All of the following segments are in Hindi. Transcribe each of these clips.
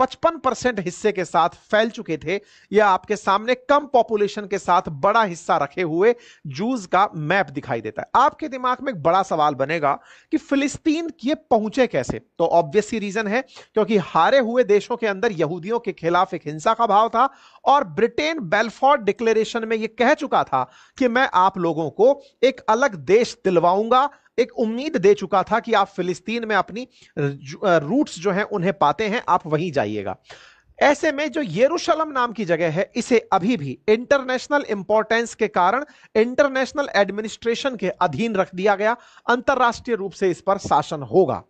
55% हिस्से के साथ फैल चुके थे। यह आपके सामने कम पॉपुलेशन के साथ बड़ा हिस्सा रखे हुए जूस का मैप दिखाई देता है। आपके दिमाग में एक बड़ा सवाल बनेगा कि फिलिस्तीन ये पहुंचे कैसे? तो ऑब्वियस सी रीजन है, क्योंकि हारे हुए देशों के अंदर यहूदियों के खिलाफ एक हिंसा का भाव था और ब्रिटेन बेल्फोर्ट डिक्लेरेशन में यह कह चुका था कि मैं आप लोगों को एक अलग देश दिलवाऊंगा, एक उम्मीद दे चुका था कि आप फिलिस्तीन में अपनी रूट्स जो हैं उन्हें पाते हैं, आप वहीं जाइएगा। ऐसे में जो यरूशलेम नाम की जगह है, इसे अभी भी इंटरनेशनल इंपॉर्टेंस के कारण इंटरनेशनल एडमिनिस्ट्रेशन के अधीन रख दिया गया। अंतरराष्ट्रीय रूप से इस पर शासन होगा।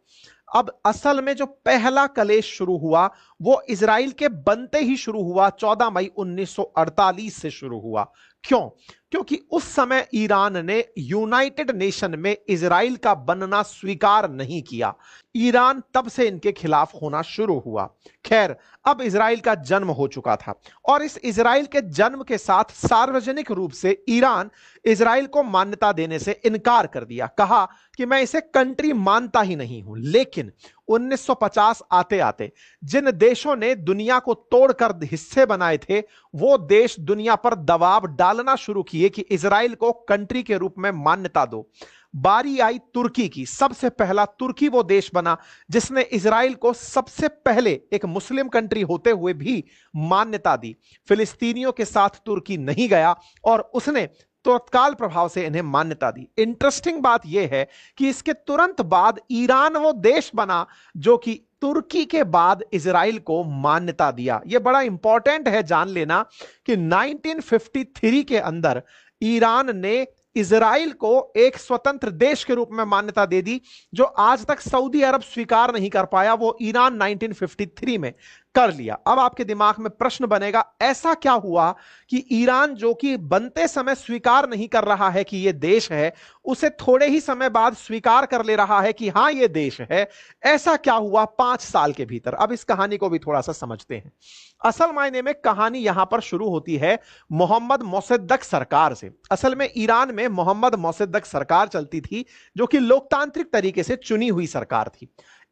अब असल में जो पहला कलेश शुरू हुआ वो इजराइल के बनते ही शुरू हुआ, 14 मई 1948 से शुरू हुआ। क्यों? क्योंकि उस समय ईरान ने यूनाइटेड नेशन में इजराइल का बनना स्वीकार नहीं किया। ईरान तब से इनके खिलाफ होना शुरू हुआ। खैर, अब इजराइल का जन्म हो चुका था और इस इजराइल के जन्म के साथ सार्वजनिक रूप से ईरान इजराइल को मान्यता देने से इनकार कर दिया। कहा कि मैं इसे कंट्री मानता ही नहीं हूं। लेकिन 1950 आते आते जिन देशों ने दुनिया को तोड़कर हिस्से बनाए थे, वो देश दुनिया पर दबाव डालना शुरू किए कि इजराइल को कंट्री के रूप में मान्यता दो। बारी आई तुर्की की। सबसे पहला तुर्की वो देश बना जिसने इजराइल को सबसे पहले एक मुस्लिम कंट्री होते हुए भी मान्यता दी। फिलिस्तीनियों के साथ तुर्की नहीं गया और उसने तत्काल प्रभाव से इन्हें मान्यता दी। इंटरेस्टिंग बात यह है कि इसके तुरंत बाद ईरान वो देश बना जो कि तुर्की के बाद इजराइल को मान्यता दिया। यह बड़ा इंपॉर्टेंट है जान लेना कि 1953 के अंदर ईरान ने इजराइल को एक स्वतंत्र देश के रूप में मान्यता दे दी। जो आज तक सऊदी अरब स्वीकार नहीं कर पाया, वो ईरान 1953 में कर लिया। अब आपके दिमाग में प्रश्न बनेगा, ऐसा क्या हुआ कि ईरान जो कि बनते समय स्वीकार नहीं कर रहा है कि यह देश है, उसे थोड़े ही समय बाद स्वीकार कर ले रहा है कि हां यह देश है? ऐसा क्या हुआ 5 साल के भीतर? अब इस कहानी को भी थोड़ा सा समझते हैं। असल मायने में कहानी यहां पर शुरू होती है मोहम्मद मोसद्देक सरकार से। असल में ईरान में मोहम्मद मोसद्देक सरकार चलती थी जो कि लोकतांत्रिक तरीके से चुनी हुई सरकार थी।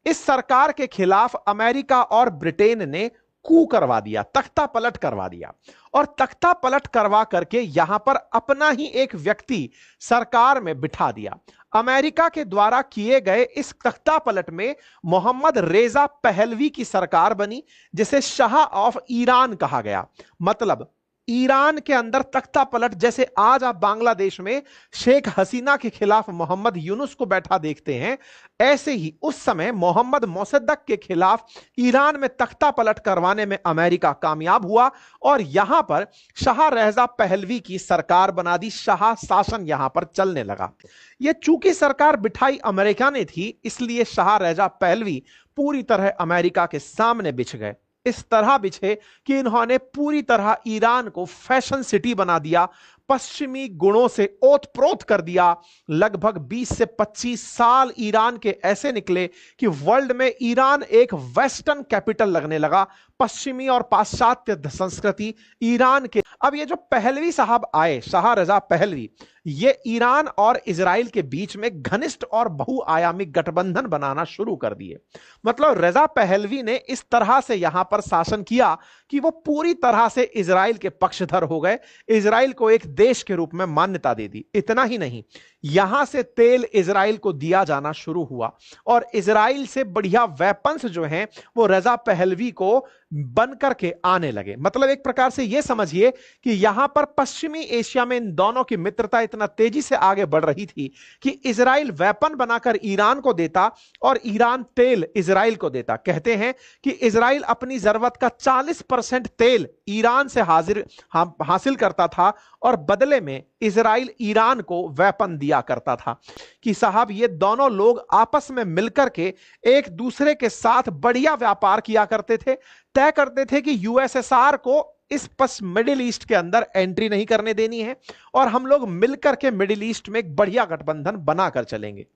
इस सरकार के खिलाफ अमेरिका और ब्रिटेन ने कू करवा दिया, तख्ता पलट करवा दिया और तख्ता पलट करवा करके यहां पर अपना ही एक व्यक्ति सरकार में बिठा दिया। अमेरिका के द्वारा किए गए इस तख्ता पलट में मोहम्मद रेजा पहलवी की सरकार बनी, जिसे शाह ऑफ ईरान कहा गया। मतलब ईरान के अंदर तख्ता पलट, जैसे आज आप बांग्लादेश में शेख हसीना के खिलाफ मोहम्मद यूनुस को बैठा देखते हैं, ऐसे ही उस समय मोहम्मद मोसद्देक के खिलाफ ईरान में तख्ता पलट करवाने में अमेरिका कामयाब हुआ और यहां पर शाह रेजा पहलवी की सरकार बना दी। शाह शासन यहां पर चलने लगा। यह चूंकि सरकार बिठाई अमेरिका ने थी, इसलिए शाह रेजा पहलवी पूरी तरह अमेरिका के सामने बिछ गए। इस तरह बिछे कि इन्होंने पूरी तरह ईरान को फैशन सिटी बना दिया, पश्चिमी गुणों से ओतप्रोत कर दिया। लगभग 20 से 25 साल ईरान के ऐसे निकले कि वर्ल्ड में ईरान एक वेस्टर्न कैपिटल लगने लगा। पश्चिमी और पाश्चात्य संस्कृति ईरान के। अब ये जो पहलवी साहब आए, शाह रजा पहलवी, ये ईरान और इजराइल के बीच में घनिष्ठ और बहुआयामी गठबंधन बनाना शुरू कर दिए। मतलब रजा पहलवी ने इस तरह से यहां पर शासन किया कि वो पूरी तरह से इजराइल के पक्षधर हो गए, इजराइल को एक देश के रूप में मान्यता दे दी। इतना ही नहीं, यहां से तेल इजराइल को दिया जाना शुरू हुआ और इजराइल से बढ़िया वेपन्स जो हैं वो रजा पहलवी को बन करके आने लगे। मतलब एक प्रकार से यह समझिए कि यहां पर पश्चिमी एशिया में इन दोनों की मित्रता इतना तेजी से आगे बढ़ रही थी कि इजराइल वेपन बनाकर ईरान को देता और ईरान तेल इजराइल को देता। कहते हैं कि इजराइल अपनी जरूरत का 40% तेल ईरान से हासिल करता था और बदले में इजराइल ईरान को वेपन दिया करता था कि साहब ये दोनों लोग आपस में मिलकर के एक दूसरे के साथ बढ़िया व्यापार किया करते थे। तय करते थे कि यूएसएसआर को इस मिडिल ईस्ट के अंदर एंट्री नहीं करने देनी है और हम लोग मिलकर के मिडिल ईस्ट में एक बढ़िया गठबंधन बनाकर चलेंगे।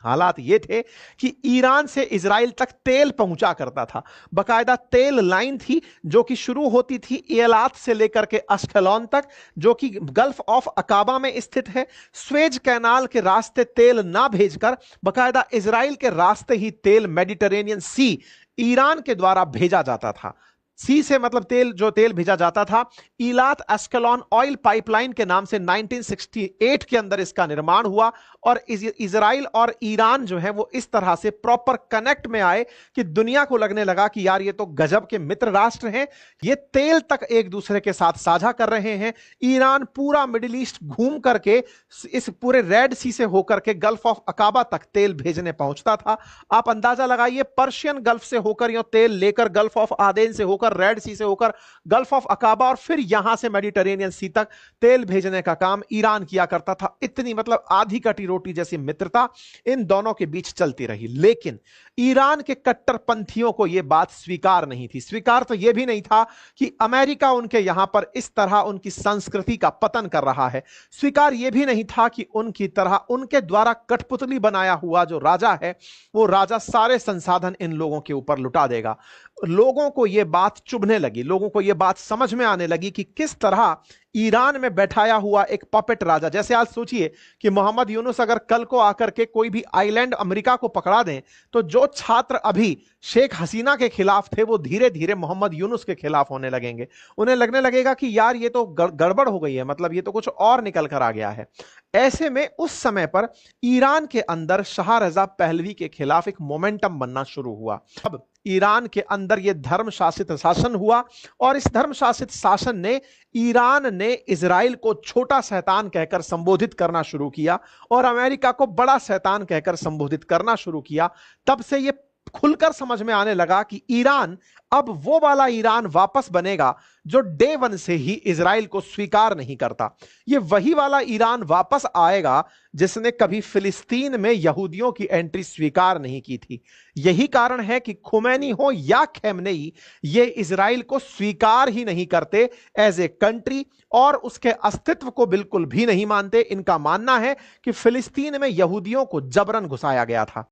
हालात ये थे कि ईरान से इजराइल तक तेल पहुंचा करता था। बकायदा तेल लाइन थी जो कि शुरू होती थी एलात से लेकर के अश्केलोन तक, जो कि गल्फ ऑफ अकाबा में स्थित है। स्वेज कैनाल के रास्ते तेल ना भेजकर बकायदा इजराइल के रास्ते ही तेल मेडिटेरेनियन सी ईरान के द्वारा भेजा जाता था। सी से मतलब तेल, जो तेल भेजा जाता था, इलात एस्केलॉन ऑयल पाइपलाइन के नाम से 1968 के अंदर इसका निर्माण हुआ और इजराइल और ईरान जो है वो इस तरह से प्रॉपर कनेक्ट में आए कि दुनिया को लगने लगा कि यार ये तो गजब के मित्र राष्ट्र हैं, ये तेल तक एक दूसरे के साथ साझा कर रहे हैं। ईरान पूरा मिडिल ईस्ट घूम करके इस पूरे रेड सी से होकर के गल्फ ऑफ अकाबा तक तेल भेजने पहुंचता था। आप अंदाजा लगाइए, पर्शियन गल्फ से होकर या तेल लेकर गल्फ ऑफ आदेन से होकर, रेड सी से होकर गल्फ ऑफ अकाबा और फिर यहां से मेडिटेरेनियन सी तक तेल भेजने का काम ईरान किया करता था। इतनी मतलब आधी कटी रोटी जैसी मित्रता इन दोनों के बीच चलती रही। लेकिन ईरान के कट्टरपंथियों को यह बात स्वीकार नहीं थी। स्वीकार तो यह भी नहीं था कि अमेरिका उनके यहां पर इस तरह उनकी संस्कृति का पतन कर रहा है। स्वीकार यह भी नहीं था कि उनकी तरह उनके द्वारा कठपुतली बनाया हुआ जो राजा है वो राजा सारे संसाधन इन लोगों के ऊपर लुटा देगा। लोगों को यह बात चुभने लगी, लोगों को यह बात समझ में आने लगी कि किस तरह ईरान में बैठाया हुआ एक पपेट राजा, जैसे आज सोचिए कि मोहम्मद यूनुस अगर कल को आकर के कोई भी आइलैंड अमेरिका को पकड़ा दें तो जो छात्र अभी शेख हसीना के खिलाफ थे वो धीरे धीरे मोहम्मद यूनुस के खिलाफ होने लगेंगे। उन्हें लगने लगेगा कि यार ये तो गड़बड़ हो गई है, मतलब ये तो कुछ और निकल कर आ गया है। ऐसे में उस समय पर ईरान के अंदर शाह रजा पहलवी के खिलाफ एक मोमेंटम बनना शुरू हुआ। अब ईरान के अंदर यह धर्म शासित शासन हुआ और इस धर्म शासित शासन ने ईरान ने इजराइल को छोटा शैतान कहकर संबोधित करना शुरू किया और अमेरिका को बड़ा शैतान कहकर संबोधित करना शुरू किया। तब से यह खुलकर समझ में आने लगा कि ईरान अब वो वाला ईरान वापस बनेगा जो डे वन से ही इजराइल को स्वीकार नहीं करता। ये वही वाला ईरान वापस आएगा जिसने कभी फिलिस्तीन में यहूदियों की एंट्री स्वीकार नहीं की थी। यही कारण है कि खुमैनी हो या खैमनेई, ये इजराइल को स्वीकार ही नहीं करते एज ए कंट्री और उसके अस्तित्व को बिल्कुल भी नहीं मानते। इनका मानना है कि फिलिस्तीन में यहूदियों को जबरन घुसाया गया था।